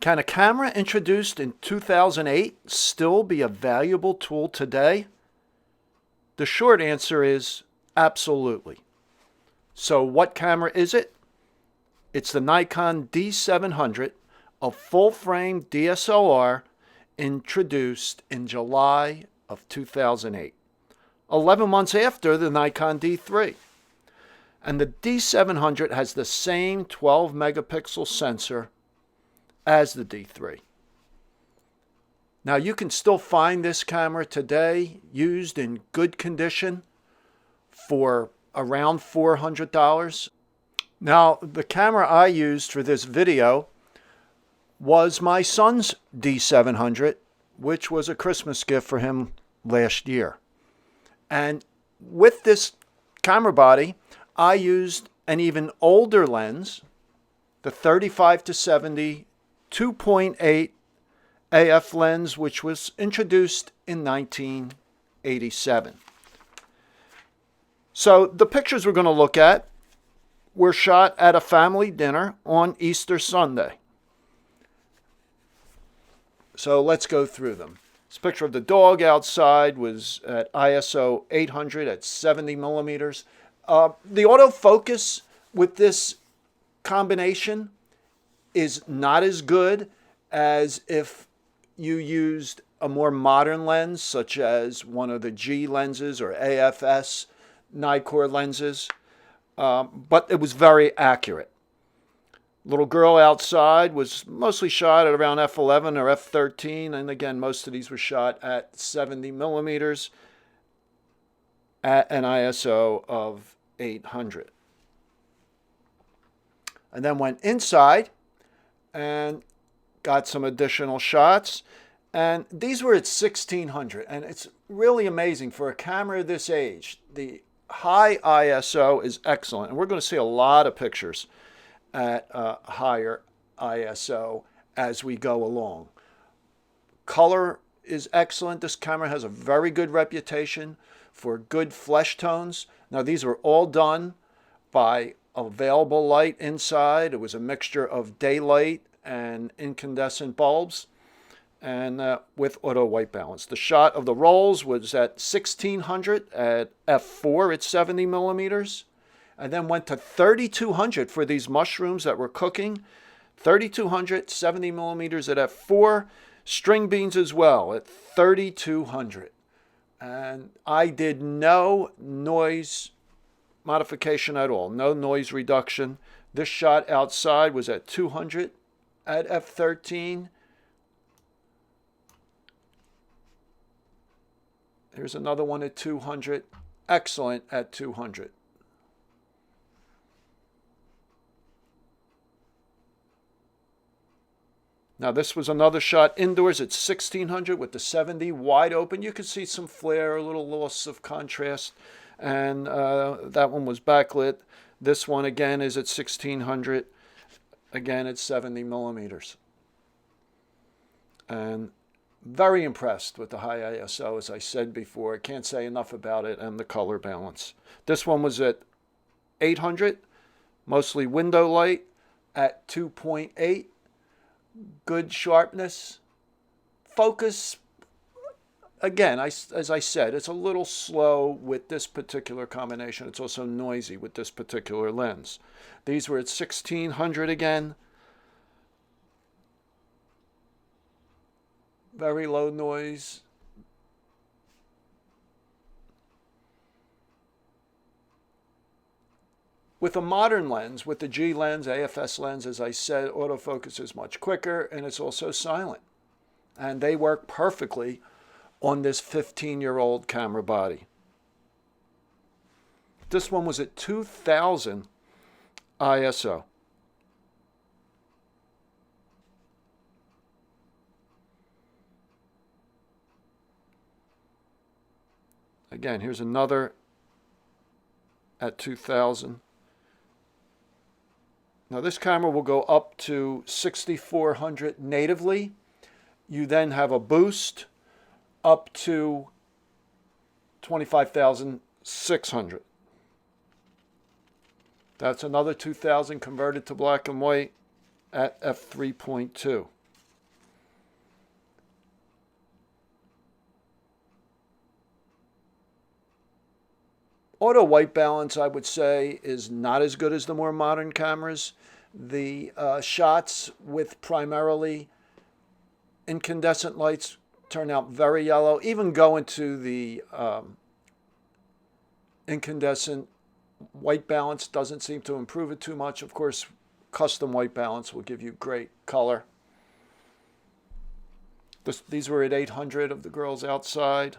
Can a camera introduced in 2008 still be a valuable tool today? The short answer is absolutely. So what camera is it? It's the Nikon D700, a full-frame DSLR introduced in July of 2008, 11 months after the Nikon D3. And the D700 has the same 12 megapixel sensor as the D3. Now you can still find this camera today used in good condition for around $400. Now the camera I used for this video was my son's D700, which was a Christmas gift for him last year. And with this camera body, I used an even older lens, the 35-70 2.8 AF lens, which was introduced in 1987. So the pictures we're going to look at were shot at a family dinner on Easter Sunday. So let's go through them. This picture of the dog outside was at ISO 800 at 70 millimeters. The autofocus with this combination is not as good as if you used a more modern lens, such as one of the G lenses or AFS Nikkor lenses, but it was very accurate. Little girl outside was mostly shot at around f11 or f13, and again, most of these were shot at 70 millimeters at an ISO of 800. And then went inside and got some additional shots. And these were at 1600. And it's really amazing for a camera this age. The high ISO is excellent. And we're going to see a lot of pictures at higher ISO as we go along. Color is excellent. This camera has a very good reputation for good flesh tones. Now these were all done by available light inside. It was a mixture of daylight and incandescent bulbs, and with auto white balance. The shot of the rolls was at 1600 at f4 at 70 millimeters, and then went to 3200 for these mushrooms that were cooking. 3200, 70 millimeters at f4. String beans as well at 3200. And I did no noise modification at all, no noise reduction. This shot outside was at 200 at f13. Here's another one at 200. Excellent at 200. Now this was another shot indoors at 1600 with the 70 wide open. You could see some flare, a little loss of contrast, and that one was backlit. This one again is at 1600, again at 70 millimeters. And very impressed with the high ISO, as I said before. I can't say enough about it, and the color balance. This one was at 800, mostly window light at 2.8. Good sharpness. Focus, again, as I said, it's a little slow with this particular combination. It's also noisy with this particular lens. These were at 1600 again. Very low noise. With a modern lens, with the G lens, AFS lens, as I said, autofocus is much quicker and it's also silent. And they work perfectly on this 15-year-old camera body. This one was at 2000 ISO. Again, here's another at 2000. Now this camera will go up to 6400 natively. You then have a boost up to 25,600. That's another 2000 converted to black and white at f3.2. Auto white balance, I would say, is not as good as the more modern cameras. The shots with primarily incandescent lights turn out very yellow. Even going to the incandescent white balance doesn't seem to improve it too much. Of course, custom white balance will give you great color. These were at 800 of the girls outside.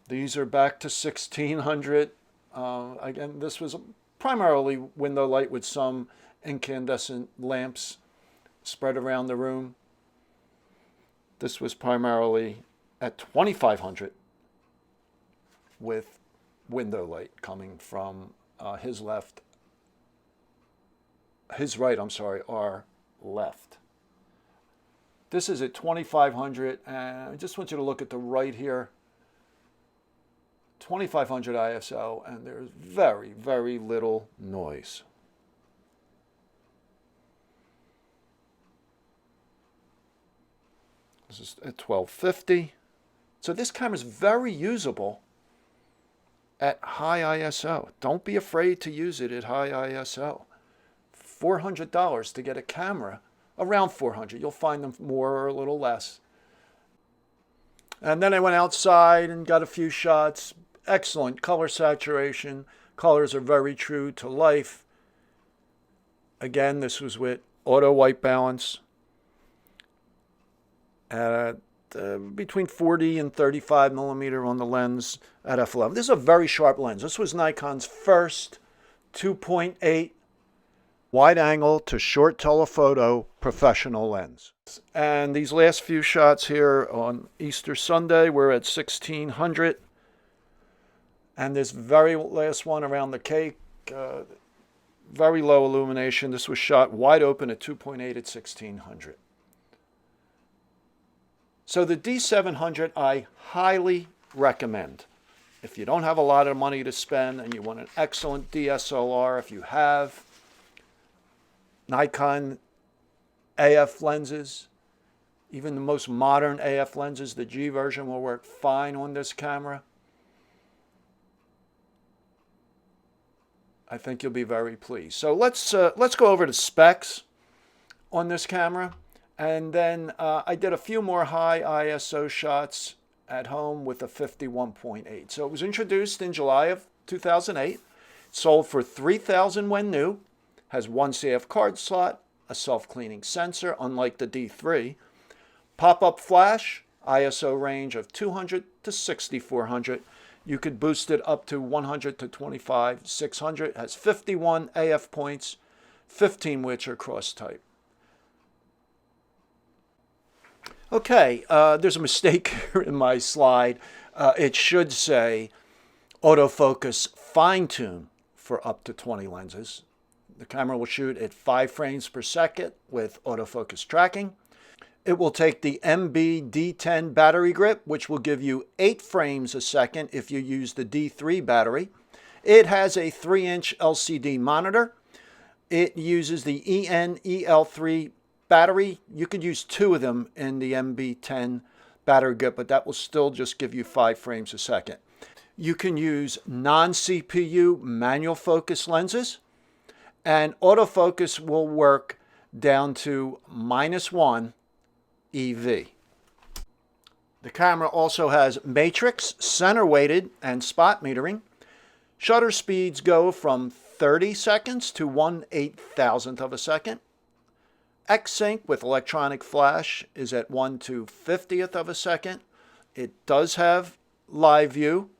These are back to 1600. Again, this was primarily window light with some incandescent lamps spread around the room. This was primarily at 2500 with window light coming from his right, our left. This is at 2500, and I just want you to look at the right here. 2500 ISO, and there's very, very little noise. This is at 1250. So this camera is very usable at high ISO. Don't be afraid to use it at high ISO. $400 to get a camera, around 400. You'll find them more or a little less. And then I went outside and got a few shots. Excellent color saturation. Colors are very true to life. Again, this was with auto white balance at between 40 and 35 millimeter on the lens at f11. This is a very sharp lens. This was Nikon's first 2.8 wide angle to short telephoto professional lens. And these last few shots here on Easter Sunday were at 1600. And this very last one around the cake, very low illumination. This was shot wide open at 2.8 at 1600. So the D700 I highly recommend. If you don't have a lot of money to spend and you want an excellent DSLR, if you have Nikon AF lenses, even the most modern AF lenses, the G version will work fine on this camera. I think you'll be very pleased. So let's go over the specs on this camera. And then I did a few more high ISO shots at home with a 51.8. So it was introduced in July of 2008. Sold for $3,000 when new. Has one CF card slot, a self-cleaning sensor, unlike the D3. Pop-up flash, ISO range of 200 to 6400. You could boost it up to 100 to 25, 600. Has 51 AF points, 15 which are cross-type. Okay, there's a mistake here in my slide. It should say autofocus fine-tune for up to 20 lenses. The camera will shoot at 5 frames per second with autofocus tracking. It will take the MB D10 battery grip, which will give you 8 frames a second if you use the D3 battery. It has a 3-inch LCD monitor. It uses the EN-EL3 battery. You could use 2 of them in the MB10 battery grip, but that will still just give you 5 frames a second. You can use non-CPU manual focus lenses, and autofocus will work down to -1 EV. The camera also has matrix, center weighted, and spot metering. Shutter speeds go from 30 seconds to 1/8,000th of a second. X-Sync with electronic flash is at 1/250th of a second. It does have live view.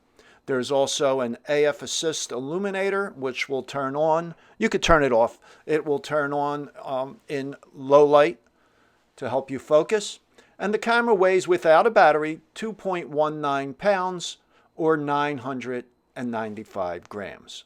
There's also an AF assist illuminator, which will turn on. You could turn it off. It will turn on in low light to help you focus. And the camera weighs, without a battery, 2.19 pounds or 995 grams.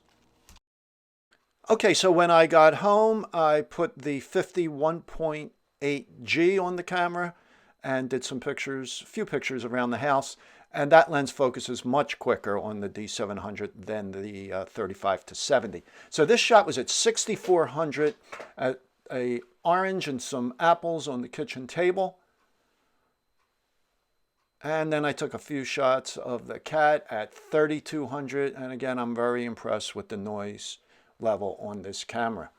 Okay, so when I got home, I put the 51.8G on the camera and did some pictures, a few pictures around the house. And that lens focuses much quicker on the D700 than the 35-70. So this shot was at 6400 at a orange and some apples on the kitchen table. And then I took a few shots of the cat at 3200. And again, I'm very impressed with the noise level on this camera.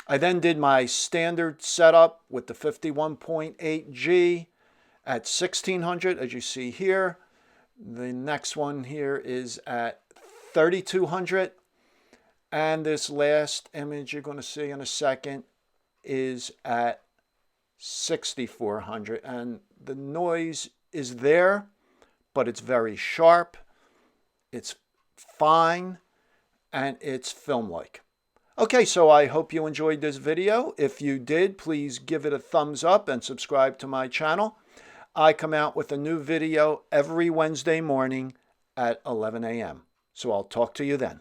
I then did my standard setup with the 51.8G at 1600, as you see here. The next one here is at 3200. And this last image you're going to see in a second is at 6400. And the noise is there, but it's very sharp, it's fine, and it's film-like. Okay, so I hope you enjoyed this video. If you did, please give it a thumbs up and subscribe to my channel. I come out with a new video every Wednesday morning at 11 a.m. So I'll talk to you then.